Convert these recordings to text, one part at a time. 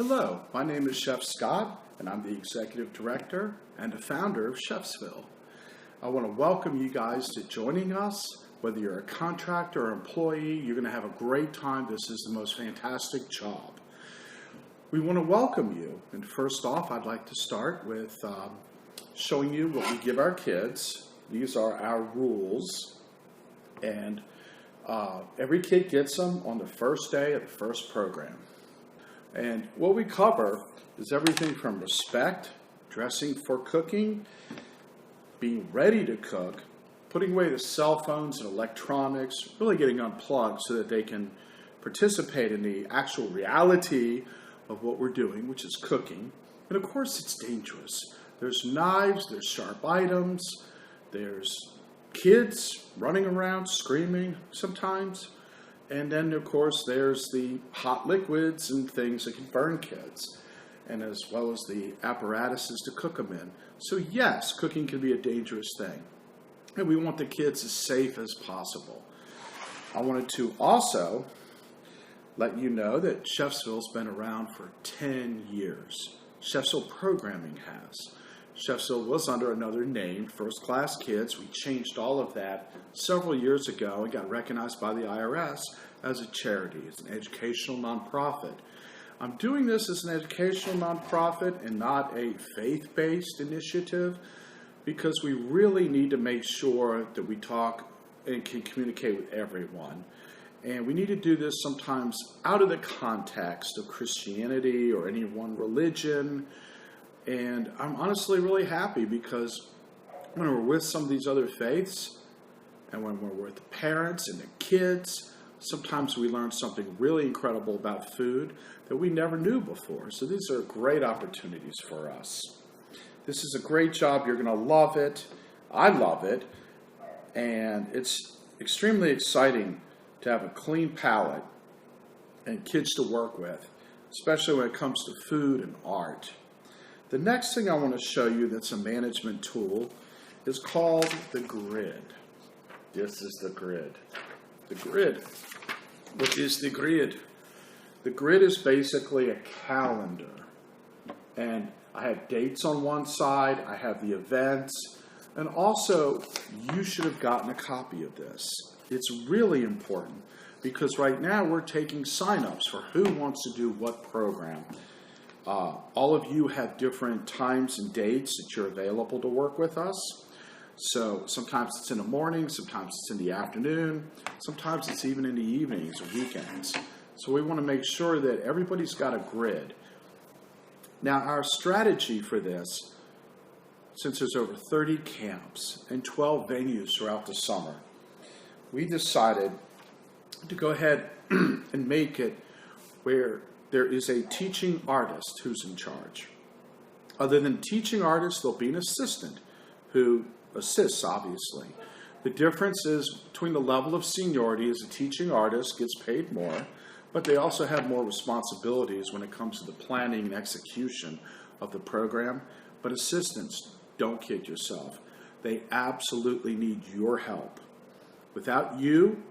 Hello, my name is Chef Scott, and I'm the Executive Director and the founder of Chefsville. I want to welcome you guys to joining us. Whether you're a contractor or employee, you're going to have a great time. This is the most fantastic job. We want to welcome you, and first off, I'd like to start with showing you what we give our kids. These are our rules, and every kid gets them on the first day of the first program. And what we cover is everything from respect, dressing for cooking, being ready to cook, putting away the cell phones and electronics, really getting unplugged so that they can participate in the actual reality of what we're doing, which is cooking. And of course, it's dangerous. There's knives, there's sharp items, there's kids running around screaming sometimes. And then, of course, there's the hot liquids and things that can burn kids, and as well as the apparatuses to cook them in. So yes, cooking can be a dangerous thing, and we want the kids as safe as possible. I wanted to also let you know that Chefsville's been around for 10 years. Chefsville Programming has. Chefsville was under another name, First Class Kids. We changed all of that several years ago and got recognized by the IRS as a charity. It's an educational nonprofit. I'm doing this as an educational nonprofit and not a faith-based initiative because we really need to make sure that we talk and can communicate with everyone. And we need to do this sometimes out of the context of Christianity or any one religion. And I'm honestly really happy because when we're with some of these other faiths and when we're with the parents and the kids, sometimes we learn something really incredible about food that we never knew before. So these are great opportunities for us. This is a great job. You're going to love it. I love it. And it's extremely exciting to have a clean palate and kids to work with, especially when it comes to food and art. The next thing I want to show you that's a management tool is called the grid. This is the grid. The grid. What is the grid? The grid is basically a calendar. And I have dates on one side, I have the events, and also you should have gotten a copy of this. It's really important because right now we're taking sign-ups for who wants to do what program. All of you have different times and dates that you're available to work with us. So sometimes it's in the morning, sometimes it's in the afternoon, sometimes it's even in the evenings or weekends. So we want to make sure that everybody's got a grid. Now our strategy for this, since there's over 30 camps and 12 venues throughout the summer, we decided to go ahead and make it where there is a teaching artist who's in charge. Other than teaching artists, there'll be an assistant who assists, obviously. The difference is between the level of seniority as a teaching artist gets paid more, but they also have more responsibilities when it comes to the planning and execution of the program. But assistants, don't kid yourself. They absolutely need your help. Without you,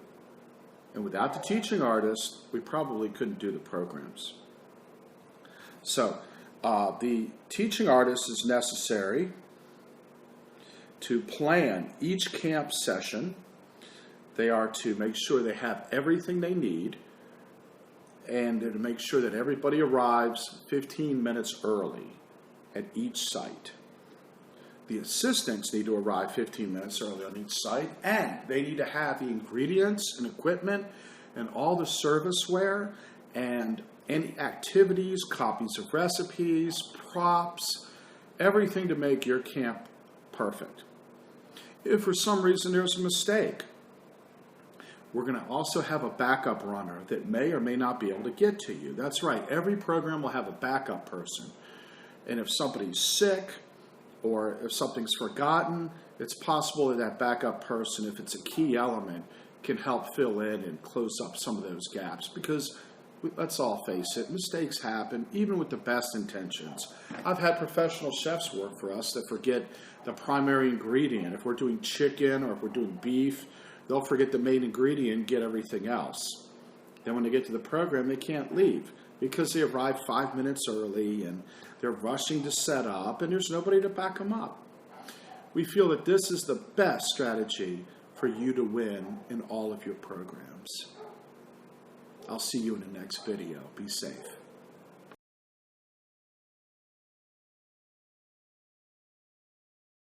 and without the teaching artist, we probably couldn't do the programs. So, the teaching artist is necessary to plan each camp session. They are to make sure they have everything they need, and they're to make sure that everybody arrives 15 minutes early at each site. The assistants need to arrive 15 minutes early on each site, and they need to have the ingredients and equipment and all the serviceware and any activities, copies of recipes, props, everything to make your camp perfect. If for some reason there's a mistake, we're going to also have a backup runner that may or may not be able to get to you. That's right, every program will have a backup person. And if somebody's sick, or if something's forgotten, it's possible that that backup person, if it's a key element, can help fill in and close up some of those gaps. Because let's all face it, mistakes happen, even with the best intentions. I've had professional chefs work for us that forget the primary ingredient. If we're doing chicken or if we're doing beef, they'll forget the main ingredient and get everything else. Then when they get to the program, they can't leave. because they arrived 5 minutes early and they're rushing to set up and there's nobody to back them up. We feel that this is the best strategy for you to win in all of your programs. I'll see you in the next video. Be safe.